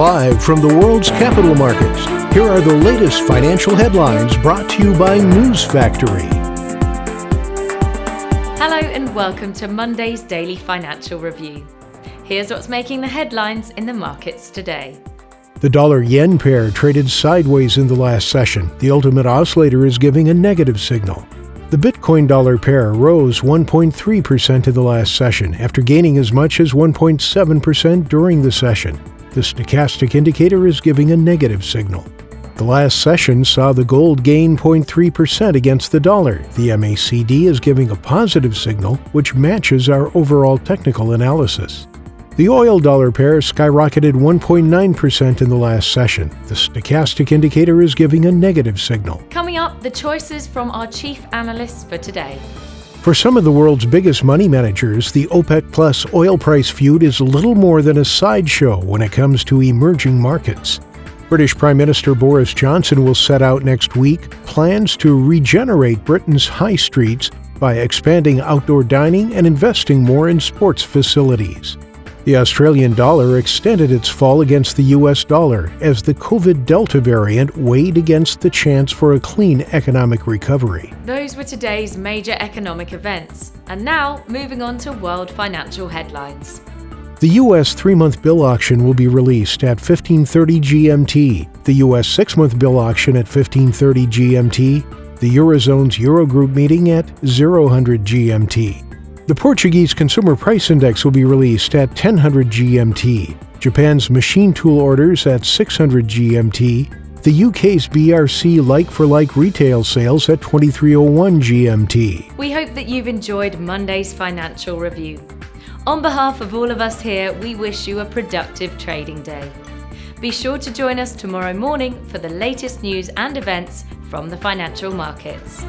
Live from the world's capital markets, here are the latest financial headlines brought to you by News Factory. Hello and welcome to Monday's Daily Financial Review. Here's what's making the headlines in the markets today. The dollar-yen pair traded sideways in the last session. The ultimate oscillator is giving a negative signal. The Bitcoin-dollar pair rose 1.3% in the last session, after gaining as much as 1.7% during the session. The stochastic indicator is giving a negative signal. The last session saw the gold gain 0.3% against the dollar. The MACD is giving a positive signal, which matches our overall technical analysis. The oil-dollar pair skyrocketed 1.9% in the last session. The stochastic indicator is giving a negative signal. Coming up, the choices from our chief analysts for today. For some of the world's biggest money managers, the OPEC Plus oil price feud is little more than a sideshow when it comes to emerging markets. British Prime Minister Boris Johnson will set out next week plans to regenerate Britain's high streets by expanding outdoor dining and investing more in sports facilities. The Australian dollar extended its fall against the US dollar as the COVID Delta variant weighed against the chance for a clean economic recovery. Those were today's major economic events. And now, moving on to world financial headlines. The U.S. 3-month bill auction will be released at 15:30 GMT, the U.S. 6-month bill auction at 15:30 GMT, the Eurozone's Eurogroup meeting at 0000 GMT. The Portuguese Consumer Price Index will be released at 1000 GMT, Japan's machine tool orders at 600 GMT, the UK's BRC like-for-like retail sales at 2301 GMT. We hope that you've enjoyed Monday's financial review. On behalf of all of us here, we wish you a productive trading day. Be sure to join us tomorrow morning for the latest news and events from the financial markets.